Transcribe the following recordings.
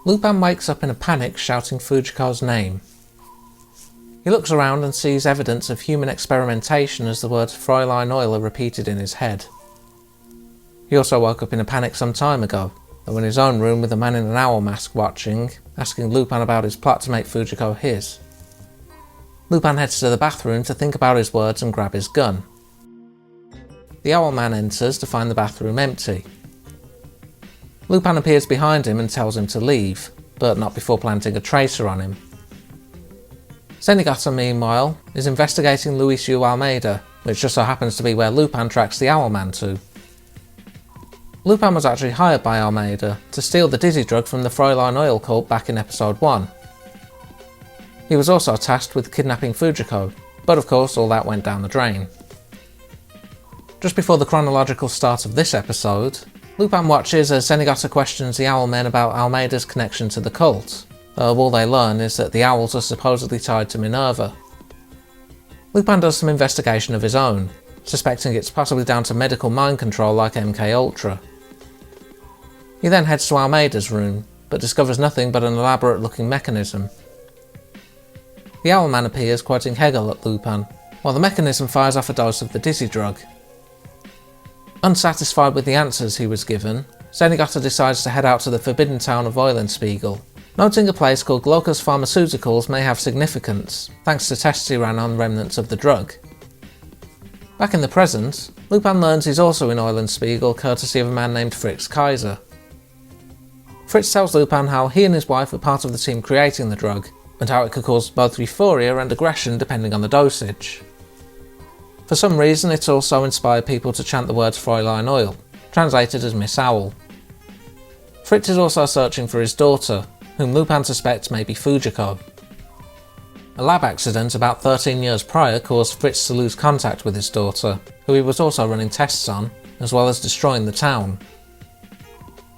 Lupin wakes up in a panic, shouting Fujiko's name. He looks around and sees evidence of human experimentation as the words Fräulein Oil are repeated in his head. He also woke up in a panic some time ago, though in his own room with a man in an owl mask watching, asking Lupin about his plot to make Fujiko his. Lupin heads to the bathroom to think about his words and grab his gun. The owl man enters to find the bathroom empty. Lupin appears behind him and tells him to leave, but not before planting a tracer on him. Zenigata, meanwhile, is investigating Luis Almeida, which just so happens to be where Lupin tracks the owl man to. Lupin was actually hired by Almeida to steal the dizzy drug from the Fräulein Oil cult back in episode 1. He was also tasked with kidnapping Fujiko, but of course all that went down the drain. Just before the chronological start of this episode, Lupin watches as Zenigata questions the owl men about Almeida's connection to the cult, though all they learn is that the owls are supposedly tied to Minerva. Lupin does some investigation of his own, suspecting it's possibly down to medical mind control like MK-Ultra. He then heads to Almeida's room, but discovers nothing but an elaborate looking mechanism. The owl man appears, quoting Hegel at Lupin, while the mechanism fires off a dose of the dizzy drug. Unsatisfied with the answers he was given, Zenigata decides to head out to the forbidden town of Eulenspiegel, noting a place called Glaucus Pharmaceuticals may have significance, thanks to tests he ran on remnants of the drug. Back in the present, Lupin learns he's also in Eulenspiegel courtesy of a man named Fritz Kaiser. Fritz tells Lupin how he and his wife were part of the team creating the drug, and how it could cause both euphoria and aggression depending on the dosage. For some reason it also inspired people to chant the words Fräulein Oil, translated as Miss Owl. Fritz is also searching for his daughter, whom Lupin suspects may be Fujiko. A lab accident about 13 years prior caused Fritz to lose contact with his daughter, who he was also running tests on, as well as destroying the town.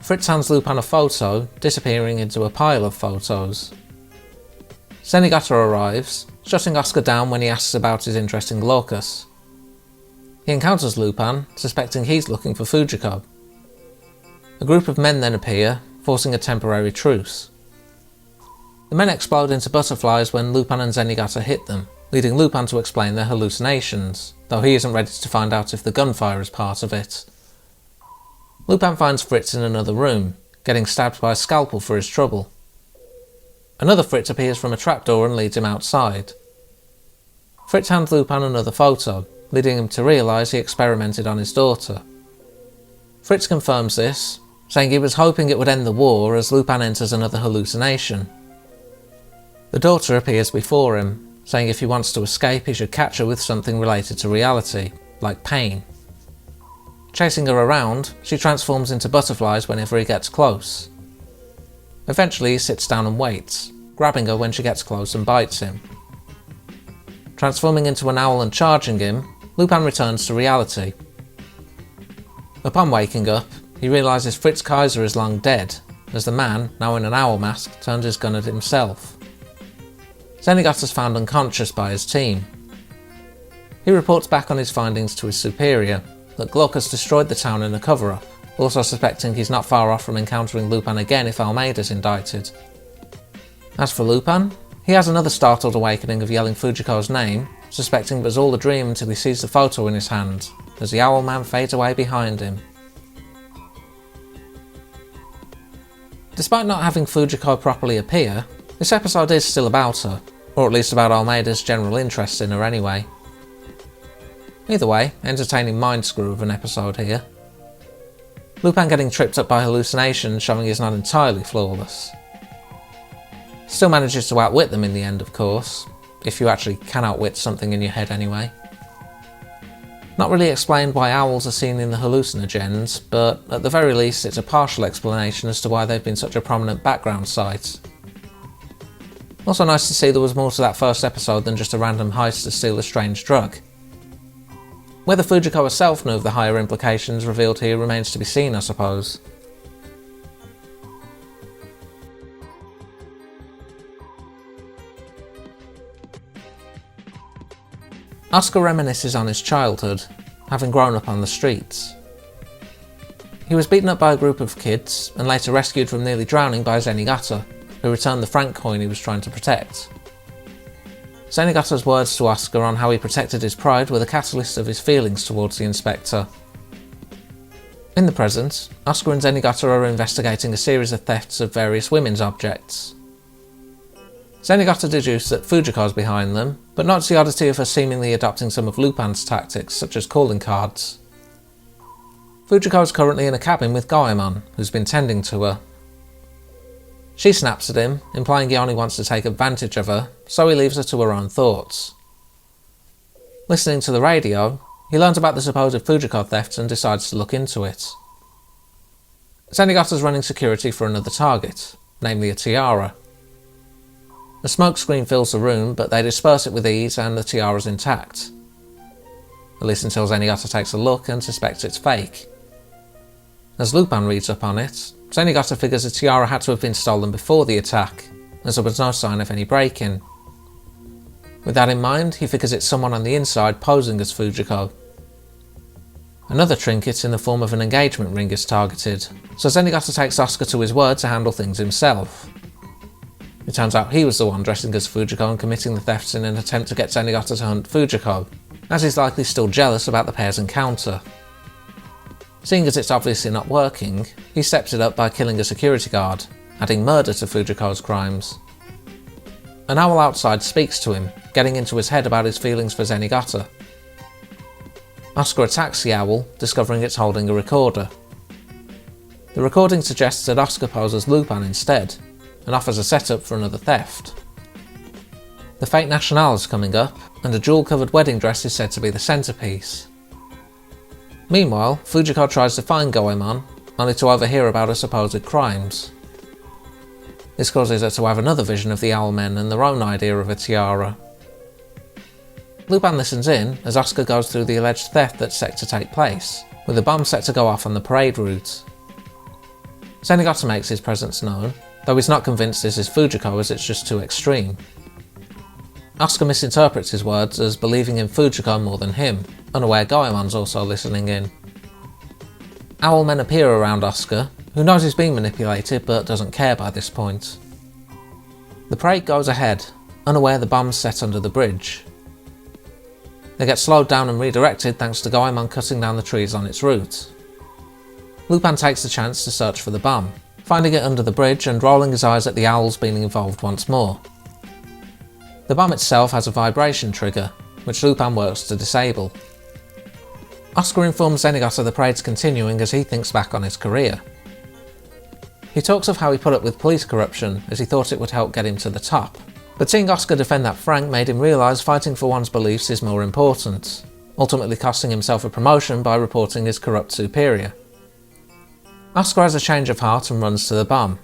Fritz hands Lupin a photo, disappearing into a pile of photos. Zenigata arrives, shutting Oscar down when he asks about his interest in Glaucus. He encounters Lupin, suspecting he's looking for Fujiko. A group of men then appear, forcing a temporary truce. The men explode into butterflies when Lupin and Zenigata hit them, leading Lupin to explain their hallucinations, though he isn't ready to find out if the gunfire is part of it. Lupin finds Fritz in another room, getting stabbed by a scalpel for his trouble. Another Fritz appears from a trapdoor and leads him outside. Fritz hands Lupin another photo, leading him to realise he experimented on his daughter. Fritz confirms this, saying he was hoping it would end the war as Lupin enters another hallucination. The daughter appears before him, saying if he wants to escape he should catch her with something related to reality, like pain. Chasing her around, she transforms into butterflies whenever he gets close. Eventually he sits down and waits, grabbing her when she gets close and bites him. Transforming into an owl and charging him, Lupin returns to reality. Upon waking up, he realises Fritz Kaiser is long dead, as the man, now in an owl mask, turns his gun at himself. Zenigata is found unconscious by his team. He reports back on his findings to his superior, that Glaucus destroyed the town in a cover-up, also suspecting he's not far off from encountering Lupin again if Almeida's indicted. As for Lupin, he has another startled awakening of yelling Fujiko's name, suspecting it was all a dream until he sees the photo in his hand, as the owl man fades away behind him. Despite not having Fujiko properly appear, this episode is still about her, or at least about Almeida's general interest in her anyway. Either way, entertaining mind screw of an episode here. Lupin getting tripped up by hallucinations showing he's not entirely flawless. Still manages to outwit them in the end, of course, if you actually can outwit something in your head anyway. Not really explained why owls are seen in the hallucinogens, but at the very least it's a partial explanation as to why they've been such a prominent background sight. Also nice to see there was more to that first episode than just a random heist to steal a strange drug. Whether Fujiko herself knew of the higher implications revealed here remains to be seen, I suppose. Oscar reminisces on his childhood, having grown up on the streets. He was beaten up by a group of kids, and later rescued from nearly drowning by Zenigata, who returned the franc coin he was trying to protect. Zenigata's words to Asuka on how he protected his pride were the catalyst of his feelings towards the Inspector. In the present, Asuka and Zenigata are investigating a series of thefts of various women's objects. Zenigata deduced that Fujiko is behind them, but notes the oddity of her seemingly adopting some of Lupin's tactics, such as calling cards. Fujiko is currently in a cabin with Goemon, who's been tending to her. She snaps at him, implying he only wants to take advantage of her, so he leaves her to her own thoughts. Listening to the radio, he learns about the supposed Fujiko theft and decides to look into it. Zenigata's running security for another target, namely a tiara. A smoke screen fills the room, but they disperse it with ease and the tiara's intact. At least until Zenigata takes a look and suspects it's fake. As Lupin reads up on it, Zenigata figures the tiara had to have been stolen before the attack, as there was no sign of any break-in. With that in mind, he figures it's someone on the inside posing as Fujiko. Another trinket in the form of an engagement ring is targeted, so Zenigata takes Asuka to his word to handle things himself. It turns out he was the one dressing as Fujiko and committing the thefts in an attempt to get Zenigata to hunt Fujiko, as he's likely still jealous about the pair's encounter. Seeing as it's obviously not working, he steps it up by killing a security guard, adding murder to Fujiko's crimes. An owl outside speaks to him, getting into his head about his feelings for Zenigata. Asuka attacks the owl, discovering it's holding a recorder. The recording suggests that Asuka poses Lupin instead, and offers a setup for another theft. The Fate Nationale is coming up, and a jewel-covered wedding dress is said to be the centrepiece. Meanwhile, Fujiko tries to find Goemon, only to overhear about her supposed crimes. This causes her to have another vision of the Owlmen and their own idea of a tiara. Lupin listens in as Asuka goes through the alleged theft that's set to take place, with a bomb set to go off on the parade route. Zenigata makes his presence known, though he's not convinced this is Fujiko as it's just too extreme. Asuka misinterprets his words as believing in Fujiko more than him, unaware Goemon's also listening in. Owlmen appear around Asuka, who knows he's being manipulated but doesn't care by this point. The parade goes ahead, unaware the bomb's set under the bridge. They get slowed down and redirected thanks to Goemon cutting down the trees on its route. Lupin takes the chance to search for the bomb, finding it under the bridge and rolling his eyes at the owls being involved once more. The bomb itself has a vibration trigger, which Lupin works to disable. Asuka informs Zenigata the parade's continuing as he thinks back on his career. He talks of how he put up with police corruption as he thought it would help get him to the top, but seeing Asuka defend that franc made him realise fighting for one's beliefs is more important, ultimately costing himself a promotion by reporting his corrupt superior. Asuka has a change of heart and runs to the bomb.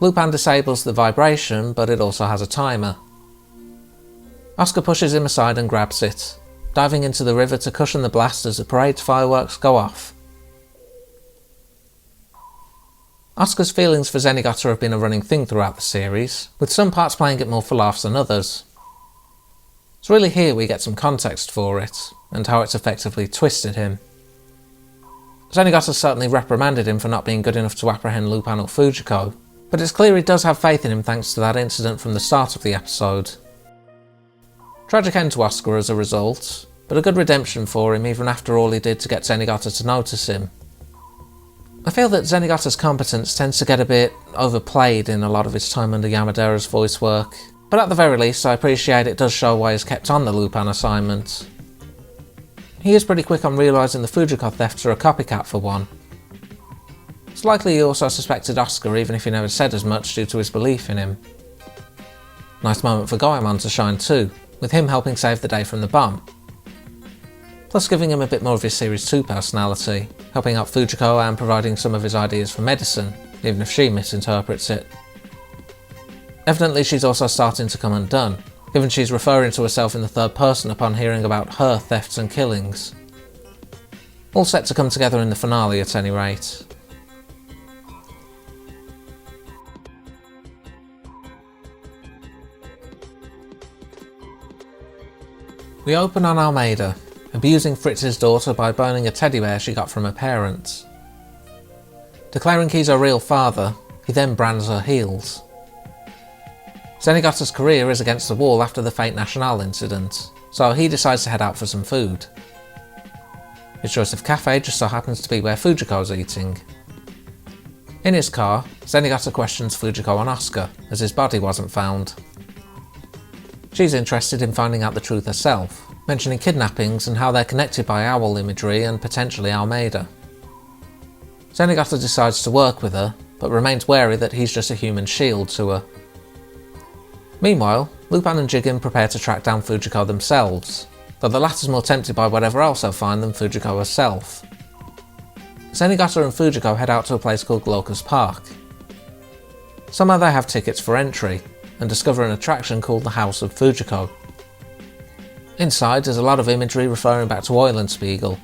Lupin disables the vibration, but it also has a timer. Asuka pushes him aside and grabs it, diving into the river to cushion the blast as the parade's fireworks go off. Asuka's feelings for Zenigata have been a running thing throughout the series, with some parts playing it more for laughs than others. It's really here we get some context for it, and how it's effectively twisted him. Zenigata certainly reprimanded him for not being good enough to apprehend Lupin or Fujiko, but it's clear he does have faith in him thanks to that incident from the start of the episode. Tragic end to Asuka as a result, but a good redemption for him even after all he did to get Zenigata to notice him. I feel that Zenigata's competence tends to get a bit overplayed in a lot of his time under Yamadera's voice work, but at the very least I appreciate it does show why he's kept on the Lupin assignment. He is pretty quick on realising the Fujiko thefts are a copycat for one. It's likely he also suspected Asuka even if he never said as much due to his belief in him. Nice moment for Goemon to shine too, with him helping save the day from the bomb. Plus giving him a bit more of his Series 2 personality, helping out Fujiko and providing some of his ideas for medicine, even if she misinterprets it. Evidently she's also starting to come undone, given she's referring to herself in the third person upon hearing about her thefts and killings. All set to come together in the finale at any rate. We open on Almeida, abusing Fritz's daughter by burning a teddy bear she got from her parents. Declaring he's her real father, he then brands her heels. Zenigata's career is against the wall after the Fate Nationale incident, so he decides to head out for some food. His choice of cafe just so happens to be where Fujiko's eating. In his car, Zenigata questions Fujiko and Asuka, as his body wasn't found. She's interested in finding out the truth herself, mentioning kidnappings and how they're connected by owl imagery and potentially Almeida. Zenigata decides to work with her, but remains wary that he's just a human shield to her. Meanwhile, Lupin and Jigen prepare to track down Fujiko themselves, though the latter's more tempted by whatever else they'll find than Fujiko herself. Zenigata and Fujiko head out to a place called Locust Park. Somehow they have tickets for entry, and discover an attraction called the House of Fujiko. Inside there's a lot of imagery referring back to Eulenspiegel.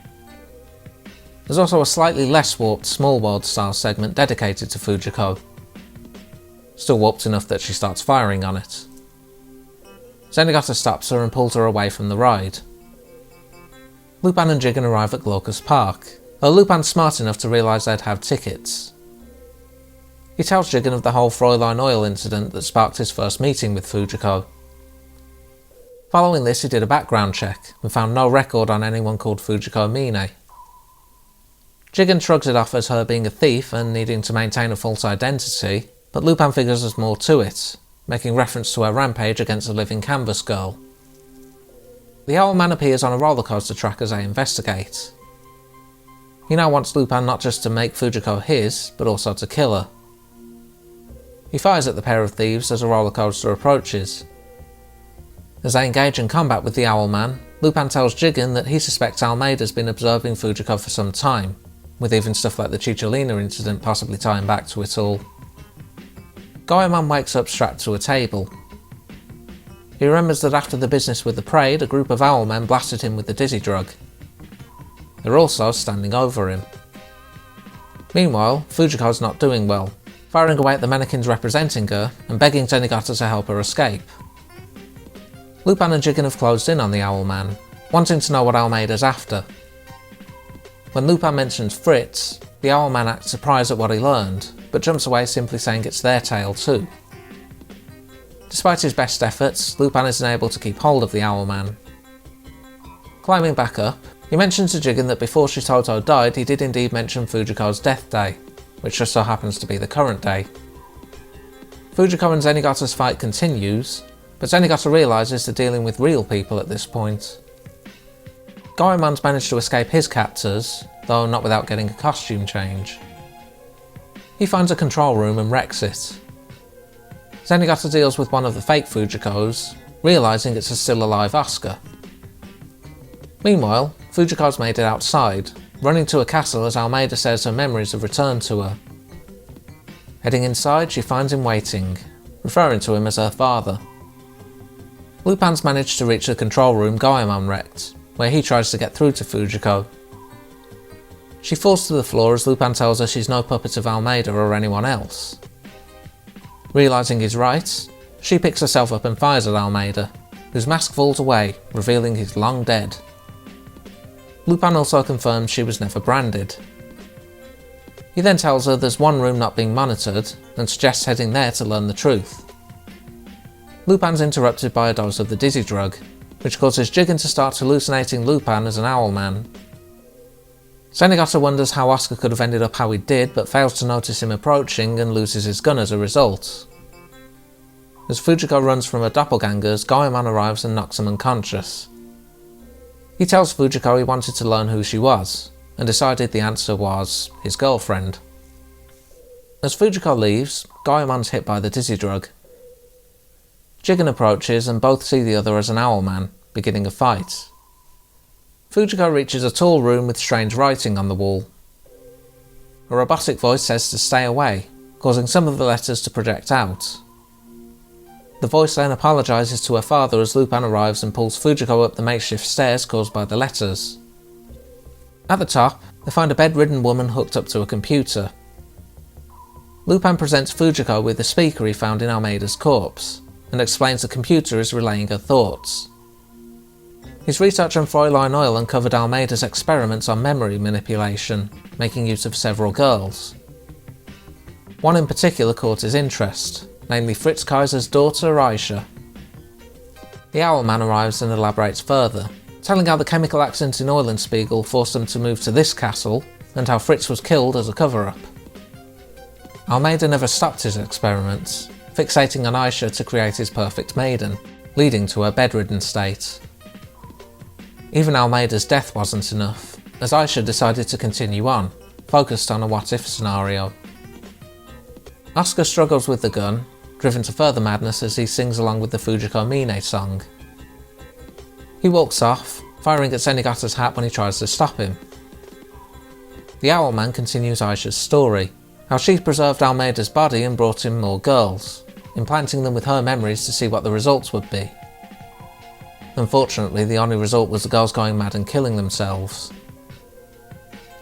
There's also a slightly less warped Small World style segment dedicated to Fujiko. Still warped enough that she starts firing on it. Zenigata stops her and pulls her away from the ride. Lupin and Jigen arrive at Locust Park, though Lupin's smart enough to realise they'd have tickets. He tells Jigen of the whole Fräulein Oil incident that sparked his first meeting with Fujiko. Following this, he did a background check and found no record on anyone called Fujiko Mine. Jigen shrugs it off as her being a thief and needing to maintain a false identity, but Lupin figures there's more to it, making reference to her rampage against the living canvas girl. The Owl Man appears on a roller coaster track as they investigate. He now wants Lupin not just to make Fujiko his, but also to kill her. He fires at the pair of thieves as a roller coaster approaches. As they engage in combat with the Owl Man, Lupin tells Jigen that he suspects Almeida's been observing Fujiko for some time, with even stuff like the Cicciolina incident possibly tying back to it all. Goemon wakes up strapped to a table. He remembers that after the business with the Parade, a group of owl men blasted him with the dizzy drug. They're also standing over him. Meanwhile, Fujiko's not doing well, firing away at the mannequins representing her and begging Zenigata to help her escape. Lupin and Jigen have closed in on the Owl Man, wanting to know what Almeida's after. When Lupin mentions Fritz, the Owl Man acts surprised at what he learned, but jumps away simply saying it's their tale too. Despite his best efforts, Lupin isn't able to keep hold of the Owl Man. Climbing back up, he mentions to Jigen that before Shitoto died he did indeed mention Fujiko's death day, which just so happens to be the current day. Fujiko and Zenigata's fight continues, but Zenigata realises they're dealing with real people at this point. Goemon's managed to escape his captors, though not without getting a costume change. He finds a control room and wrecks it. Zenigata deals with one of the fake Fujikos, realising it's a still alive Asuka. Meanwhile, Fujiko's made it outside, running to a castle as Almeida says her memories have returned to her. Heading inside, she finds him waiting, referring to him as her father. Lupin's managed to reach the control room Goemon wrecked, where he tries to get through to Fujiko. She falls to the floor as Lupin tells her she's no puppet of Almeida or anyone else. Realising he's right, she picks herself up and fires at Almeida, whose mask falls away, revealing he's long dead. Lupin also confirms she was never branded. He then tells her there's one room not being monitored, and suggests heading there to learn the truth. Lupin's interrupted by a dose of the dizzy drug, which causes Jigen to start hallucinating Lupin as an owl man. Zenigata wonders how Asuka could have ended up how he did, but fails to notice him approaching and loses his gun as a result. As Fujiko runs from her doppelgangers, Goemon arrives and knocks him unconscious. He tells Fujiko he wanted to learn who she was, and decided the answer was his girlfriend. As Fujiko leaves, Goemon's hit by the dizzy drug. Jigen approaches and both see the other as an owl man, beginning a fight. Fujiko reaches a tall room with strange writing on the wall. A robotic voice says to stay away, causing some of the letters to project out. The voice then apologises to her father as Lupin arrives and pulls Fujiko up the makeshift stairs caused by the letters. At the top, they find a bedridden woman hooked up to a computer. Lupin presents Fujiko with the speaker he found in Almeida's corpse, and explains the computer is relaying her thoughts. His research on Fräulein Oil uncovered Almeida's experiments on memory manipulation, making use of several girls. One in particular caught his interest, namely Fritz Kaiser's daughter Aisha. The Owlman arrives and elaborates further, telling how the chemical accident in Eulenspiegel forced them to move to this castle, and how Fritz was killed as a cover-up. Almeida never stopped his experiments, fixating on Aisha to create his perfect maiden, leading to her bedridden state. Even Almeida's death wasn't enough, as Aisha decided to continue on, focused on a what-if scenario. Asuka struggles with the gun, driven to further madness as he sings along with the Fujiko Mine song. He walks off, firing at Zenigata's hat when he tries to stop him. The Owlman continues Aisha's story, how she preserved Almeida's body and brought him more girls, implanting them with her memories to see what the results would be. Unfortunately, the only result was the girls going mad and killing themselves.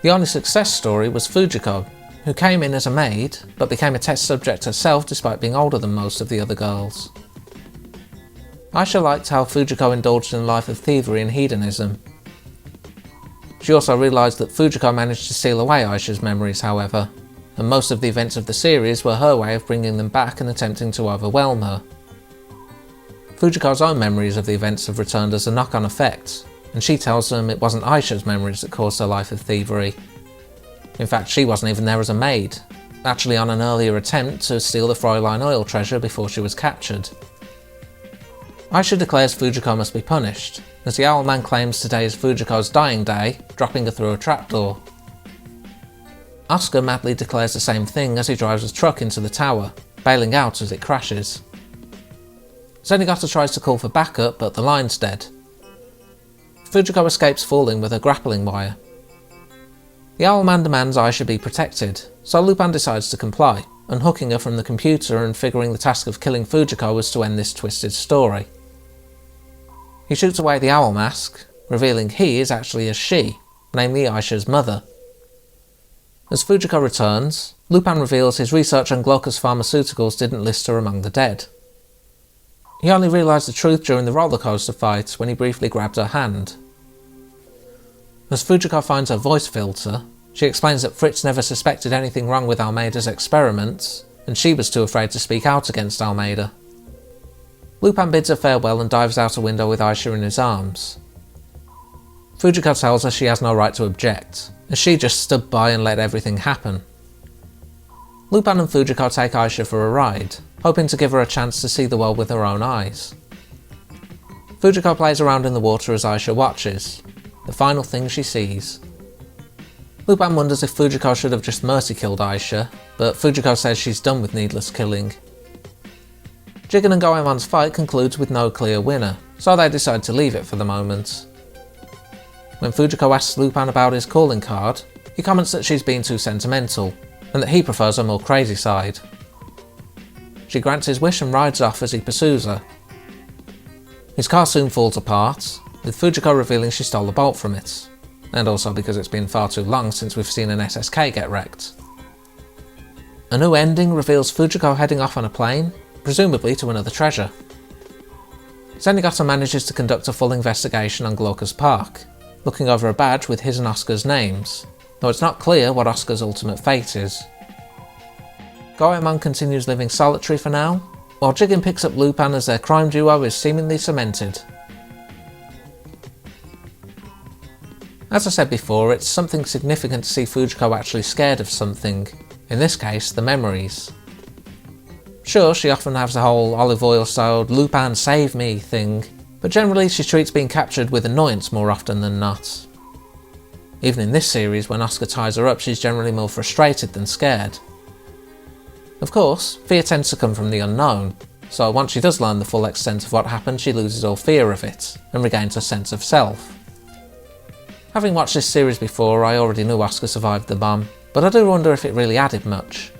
The only success story was Fujiko, who came in as a maid, but became a test subject herself despite being older than most of the other girls. Aisha liked how Fujiko indulged in a life of thievery and hedonism. She also realised that Fujiko managed to steal away Aisha's memories, however, and most of the events of the series were her way of bringing them back and attempting to overwhelm her. Fujiko's own memories of the events have returned as a knock-on effect, and she tells them it wasn't Aisha's memories that caused her life of thievery. In fact, she wasn't even there as a maid, actually on an earlier attempt to steal the Fräulein oil treasure before she was captured. Aisha declares Fujiko must be punished, as the Owlman claims today is Fujiko's dying day, dropping her through a trapdoor. Asuka madly declares the same thing as he drives his truck into the tower, bailing out as it crashes. Zenigata tries to call for backup, but the line's dead. Fujiko escapes falling with her grappling wire. The Owlman demands Aisha be protected, so Lupin decides to comply, unhooking her from the computer and figuring the task of killing Fujiko was to end this twisted story. He shoots away the owl mask, revealing he is actually a she, namely Aisha's mother. As Fujiko returns, Lupin reveals his research on Glaucus pharmaceuticals didn't list her among the dead. He only realised the truth during the roller coaster fight when he briefly grabbed her hand. As Fujiko finds her voice filter, she explains that Fritz never suspected anything wrong with Almeida's experiments, and she was too afraid to speak out against Almeida. Lupin bids her farewell and dives out a window with Aisha in his arms. Fujiko tells her she has no right to object, as she just stood by and let everything happen. Lupin and Fujiko take Aisha for a ride, hoping to give her a chance to see the world with her own eyes. Fujiko plays around in the water as Aisha watches, the final thing she sees. Lupin wonders if Fujiko should have just mercy-killed Aisha, but Fujiko says she's done with needless killing. Jigen and Goemon's fight concludes with no clear winner, so they decide to leave it for the moment. When Fujiko asks Lupin about his calling card, he comments that she's been too sentimental, and that he prefers her more crazy side. She grants his wish and rides off as he pursues her. His car soon falls apart, with Fujiko revealing she stole the bolt from it, and also because it's been far too long since we've seen an SSK get wrecked. A new ending reveals Fujiko heading off on a plane, presumably to another treasure. Zenigata manages to conduct a full investigation on Glaucus Park, looking over a badge with his and Asuka's names, though it's not clear what Asuka's ultimate fate is. Goemon continues living solitary for now, while Jigen picks up Lupin as their crime duo is seemingly cemented. As I said before, it's something significant to see Fujiko actually scared of something, in this case the memories. Sure, she often has the whole olive oil styled Lupin save me thing, but generally she treats being captured with annoyance more often than not. Even in this series, when Asuka ties her up, she's generally more frustrated than scared. Of course, fear tends to come from the unknown, so once she does learn the full extent of what happened, she loses all fear of it, and regains her sense of self. Having watched this series before, I already knew Asuka survived the bomb, but I do wonder if it really added much.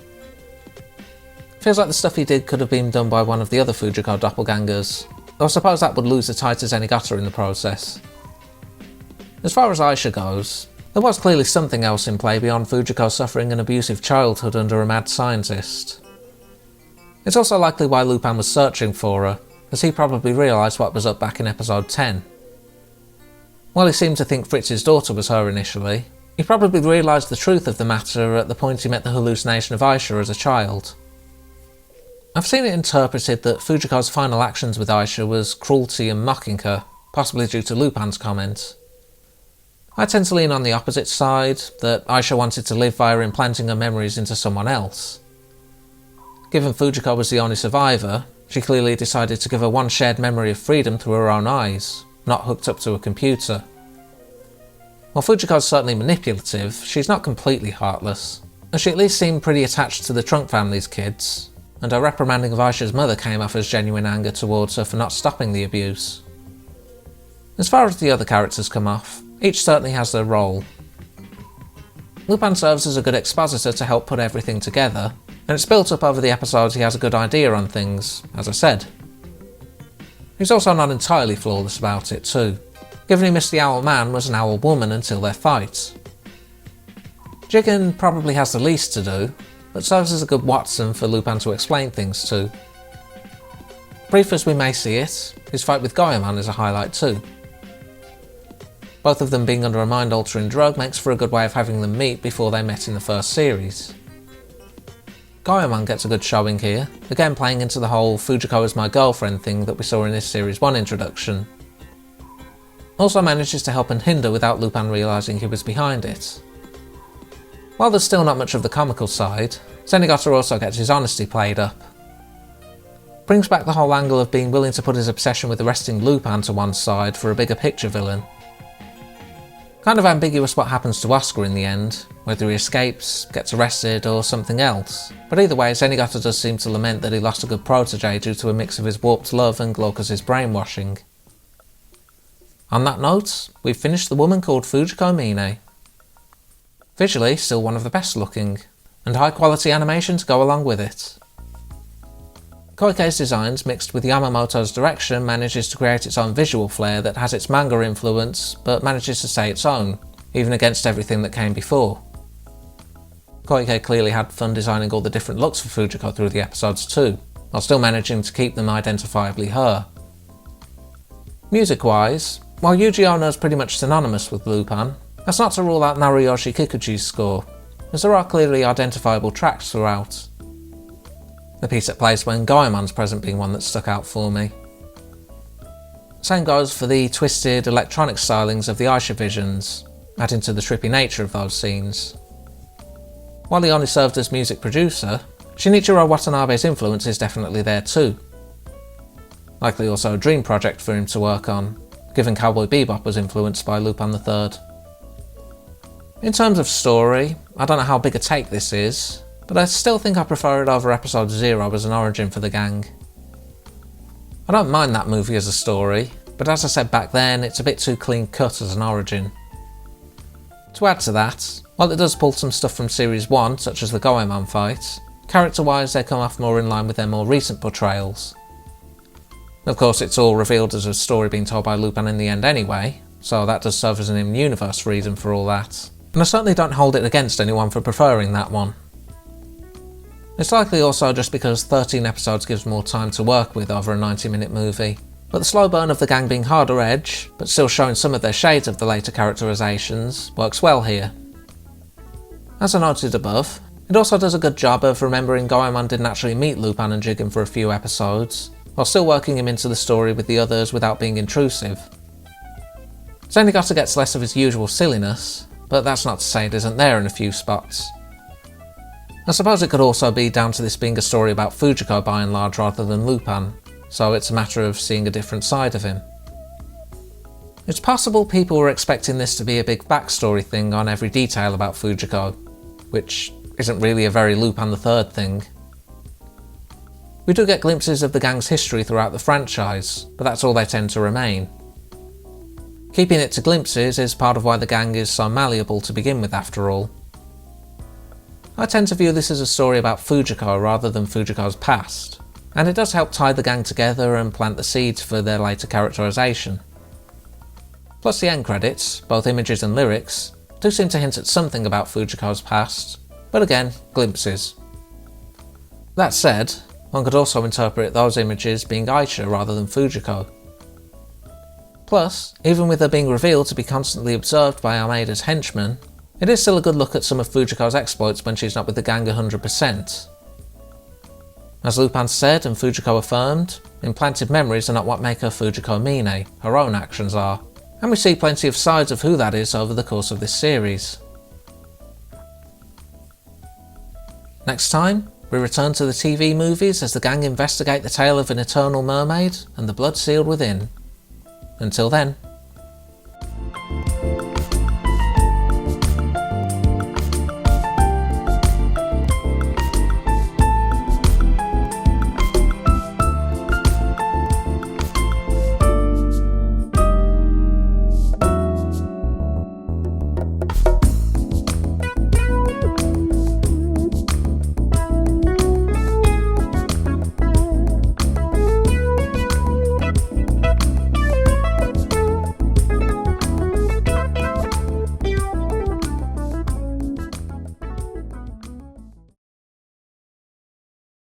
Feels like the stuff he did could have been done by one of the other Fujiko doppelgangers, though I suppose that would lose the tie to Zenigata in the process. As far as Aisha goes, there was clearly something else in play beyond Fujiko suffering an abusive childhood under a mad scientist. It's also likely why Lupin was searching for her, as he probably realised what was up back in episode 10. While he seemed to think Fritz's daughter was her initially, He probably realised the truth of the matter at the point he met the hallucination of Aisha as a child. I've seen it interpreted that Fujiko's final actions with Aisha was cruelty and mocking her, possibly due to Lupin's comment. I tend to lean on the opposite side, that Aisha wanted to live via implanting her memories into someone else. Given Fujiko was the only survivor, she clearly decided to give her one shared memory of freedom through her own eyes, not hooked up to a computer. While Fujiko's certainly manipulative, she's not completely heartless, and she at least seemed pretty attached to the Trunk family's kids, and her reprimanding of Aisha's mother came off as genuine anger towards her for not stopping the abuse. As far as the other characters come off, each certainly has their role. Lupin serves as a good expositor to help put everything together, and it's built up over the episodes he has a good idea on things, as I said. He's also not entirely flawless about it too, given he missed the Owl Man was an Owl Woman until their fight. Jigen probably has the least to do, but serves as a good Watson for Lupin to explain things to. Brief as we may see it, his fight with Goemon is a highlight too. Both of them being under a mind-altering drug makes for a good way of having them meet before they met in the first series. Goemon gets a good showing here, again playing into the whole Fujiko is my girlfriend thing that we saw in this Series 1 introduction. Also manages to help and hinder without Lupin realising he was behind it. While there's still not much of the comical side, Zenigata also gets his honesty played up. Brings back the whole angle of being willing to put his obsession with arresting Lupin to one side for a bigger picture villain. Kind of ambiguous what happens to Oscar in the end, whether he escapes, gets arrested or something else, but either way Zenigata does seem to lament that he lost a good protege due to a mix of his warped love and Glaucus's brainwashing. On that note, we've finished The Woman Called Fujiko Mine. Visually, still one of the best looking, and high quality animation to go along with it. Koike's designs mixed with Yamamoto's direction manages to create its own visual flair that has its manga influence but manages to stay its own, even against everything that came before. Koike clearly had fun designing all the different looks for Fujiko through the episodes too, while still managing to keep them identifiably her. Music-wise, while Yuji Ono is pretty much synonymous with Lupin, that's not to rule out Naruyoshi Kikuchi's score, as there are clearly identifiable tracks throughout. The piece that plays when Goemon's present being one that stuck out for me. Same goes for the twisted electronic stylings of the Aisha visions, adding to the trippy nature of those scenes. While he only served as music producer, Shinichiro Watanabe's influence is definitely there too. Likely also a dream project for him to work on, given Cowboy Bebop was influenced by Lupin III. In terms of story, I don't know how big a take this is, but I still think I prefer it over Episode 0 as an origin for the gang. I don't mind that movie as a story, but as I said back then, it's a bit too clean cut as an origin. To add to that, while it does pull some stuff from Series 1, such as the Goemon fight, character-wise they come off more in line with their more recent portrayals. Of course, it's all revealed as a story being told by Lupin in the end anyway, so that does serve as an in-universe reason for all that, and I certainly don't hold it against anyone for preferring that one. It's likely also just because 13 episodes gives more time to work with over a 90-minute movie, but the slow burn of the gang being harder edge, but still showing some of their shades of the later characterisations, works well here. As I noted above, it also does a good job of remembering Goemon didn't actually meet Lupin and Jigen for a few episodes, while still working him into the story with the others without being intrusive. Zenigata gets less of his usual silliness, but that's not to say it isn't there in a few spots. I suppose it could also be down to this being a story about Fujiko by and large rather than Lupin, so it's a matter of seeing a different side of him. It's possible people were expecting this to be a big backstory thing on every detail about Fujiko, which isn't really a very Lupin III thing. We do get glimpses of the gang's history throughout the franchise, but that's all they tend to remain. Keeping it to glimpses is part of why the gang is so malleable to begin with after all. I tend to view this as a story about Fujiko rather than Fujiko's past, and it does help tie the gang together and plant the seeds for their later characterisation. Plus the end credits, both images and lyrics, do seem to hint at something about Fujiko's past, but again, glimpses. That said, one could also interpret those images being Aisha rather than Fujiko. Plus, even with her being revealed to be constantly observed by Almeida's henchmen, It is still a good look at some of Fujiko's exploits when she's not with the gang 100%. As Lupin said and Fujiko affirmed, implanted memories are not what make her Fujiko Mine, her own actions are, and we see plenty of sides of who that is over the course of this series. Next time, we return to the TV movies as the gang investigate the tale of an eternal mermaid and the blood sealed within. Until then,